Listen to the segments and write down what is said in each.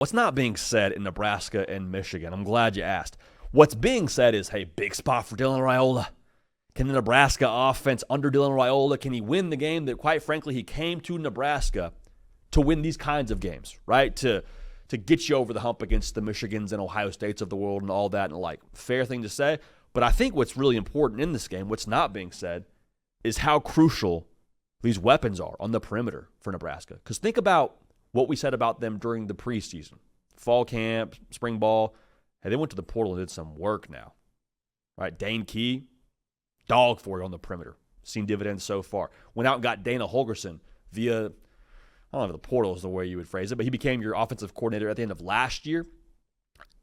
What's not being said in Nebraska and Michigan? I'm glad you asked. What's being said is, hey, big spot for Dylan Raiola. Can the Nebraska offense under Dylan Raiola, can he win the game that, quite frankly, he came to Nebraska to win these kinds of games, right? To get you over the hump against the Michigans and Ohio States of the world and all that, and like, fair thing to say. But I think what's really important in this game, what's not being said, is how crucial these weapons are on the perimeter for Nebraska. Because think about what we said about them during the preseason, fall camp, spring ball. Hey, they went to the portal and did some work now, right? Dane Key, dog for you on the perimeter. Seen dividends so far. Went out and got Dana Holgorsen via, I don't know if the portal is the way you would phrase it, but he became your offensive coordinator at the end of last year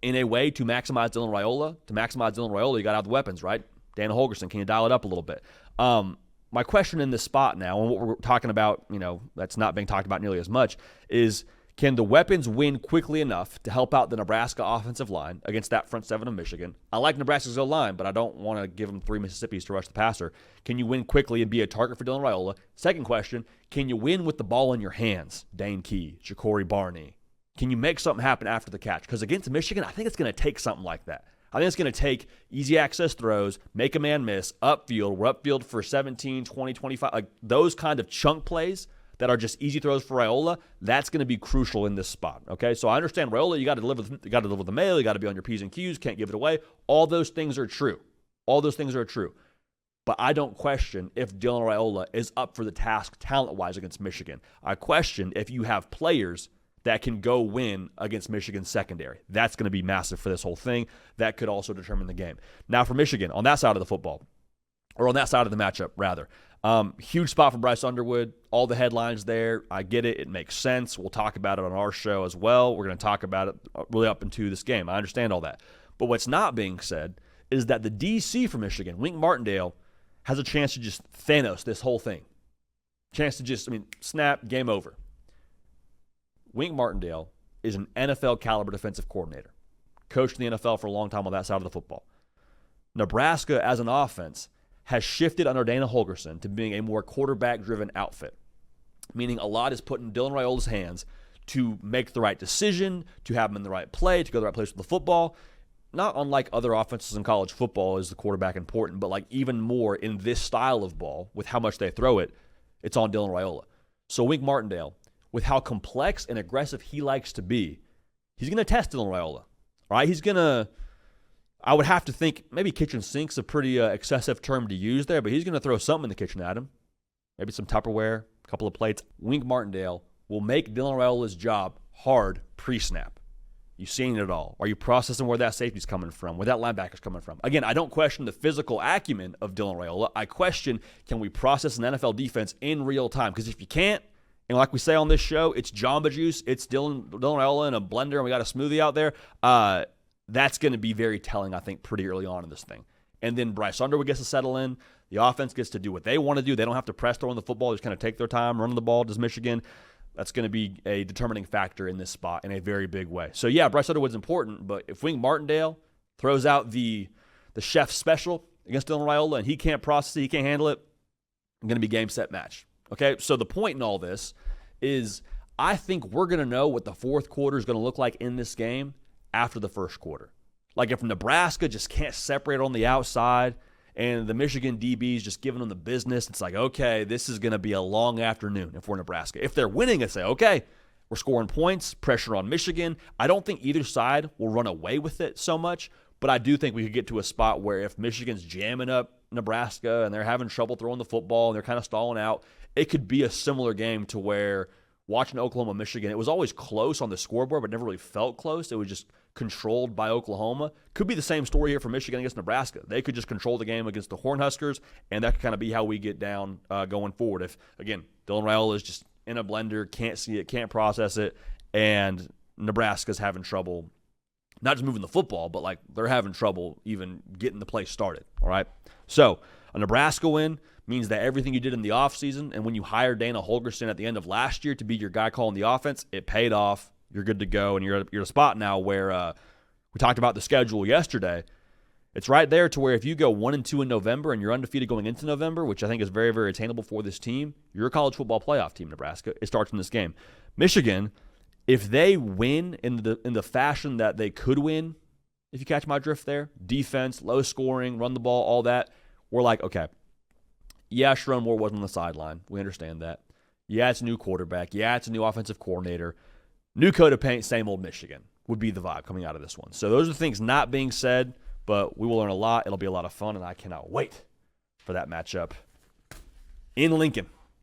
in a way to maximize Dylan Raiola. To maximize Dylan Raiola, you got to have the weapons, right? Dana Holgorsen, can you dial it up a little bit? My question in this spot now, and what we're talking about, that's not being talked about nearly as much, is can the weapons win quickly enough to help out the Nebraska offensive line against that front seven of Michigan? I like Nebraska's O-line, but I don't want to give them 3 Mississippis to rush the passer. Can you win quickly and be a target for Dylan Raiola? Second question, can you win with the ball in your hands? Dane Key, Ja'Cory Barney. Can you make something happen after the catch? Because against Michigan, I think it's going to take something like that. I think it's going to take easy access throws, make a man miss, upfield. We're upfield for 17, 20, 25. Like those kind of chunk plays that are just easy throws for Raiola, that's going to be crucial in this spot. Okay, so I understand Raiola, you got to deliver the mail, you got to be on your P's and Q's, can't give it away. All those things are true. But I don't question if Dylan Raiola is up for the task talent-wise against Michigan. I question if you have players that can go win against Michigan's secondary. That's going to be massive for this whole thing. That could also determine the game. Now for Michigan, on that side of the football, or on that side of the matchup, rather. Huge spot for Bryce Underwood. All the headlines there. I get it. It makes sense. We'll talk about it on our show as well. We're going to talk about it really up into this game. I understand all that. But what's not being said is that the DC for Michigan, Wink Martindale, has a chance to just Thanos this whole thing. Chance to just, snap, game over. Wink Martindale is an NFL-caliber defensive coordinator. Coached in the NFL for a long time on that side of the football. Nebraska, as an offense, has shifted under Dana Holgorsen to being a more quarterback-driven outfit, meaning a lot is put in Dylan Raiola's hands to make the right decision, to have him in the right play, to go to the right place with the football. Not unlike other offenses in college football is the quarterback important, but like even more in this style of ball, with how much they throw it, it's on Dylan Raiola. So Wink Martindale, with how complex and aggressive he likes to be, he's going to test Dylan Raiola. All right, he's going to, I would have to think, maybe kitchen sink's a pretty excessive term to use there, but he's going to throw something in the kitchen at him. Maybe some Tupperware, a couple of plates. Wink Martindale will make Dylan Raiola's job hard pre-snap. You've seen it all. Are you processing where that safety's coming from, where that linebacker's coming from? Again, I don't question the physical acumen of Dylan Raiola. I question, can we process an NFL defense in real time? Because if you can't, and like we say on this show, it's Jamba Juice, it's Dylan Raiola in a blender, and we got a smoothie out there. That's going to be very telling, I think, pretty early on in this thing. And then Bryce Underwood gets to settle in. The offense gets to do what they want to do. They don't have to press throwing the football. They just kind of take their time running the ball. Does Michigan? That's going to be a determining factor in this spot in a very big way. So, yeah, Bryce Underwood's important, but if Wink Martindale throws out the chef special against Dylan Raiola and he can't process it, he can't handle it, it's going to be game, set, match. Okay, so the point in all this is I think we're going to know what the fourth quarter is going to look like in this game after the first quarter. Like if Nebraska just can't separate on the outside and the Michigan DBs just giving them the business, it's like, okay, this is going to be a long afternoon if we're Nebraska. If they're winning, I say, okay, we're scoring points, pressure on Michigan. I don't think either side will run away with it so much, but I do think we could get to a spot where if Michigan's jamming up Nebraska and they're having trouble throwing the football and they're kind of stalling out, it could be a similar game to where watching Oklahoma-Michigan, it was always close on the scoreboard, but never really felt close. It was just controlled by Oklahoma. Could be the same story here for Michigan against Nebraska. They could just control the game against the Cornhuskers, and that could kind of be how we get down going forward. If, again, Dylan Raiola is just in a blender, can't see it, can't process it, and Nebraska's having trouble, not just moving the football, but like they're having trouble even getting the play started, all right? So a Nebraska win means that everything you did in the offseason and when you hired Dana Holgorsen at the end of last year to be your guy calling the offense, it paid off. You're good to go, and you're at a spot now where we talked about the schedule yesterday. It's right there to where if you go 1-2 in November and you're undefeated going into November, which I think is very, very attainable for this team, you're a college football playoff team, Nebraska. It starts in this game. Michigan, If they win in the fashion that they could win, if you catch my drift there, defense, low scoring, run the ball, all that, we're like, okay, yeah, Sherrone Moore was on the sideline. We understand that. Yeah, it's a new quarterback. Yeah, it's a new offensive coordinator. New coat of paint, same old Michigan would be the vibe coming out of this one. So those are things not being said, but we will learn a lot. It'll be a lot of fun, and I cannot wait for that matchup in Lincoln.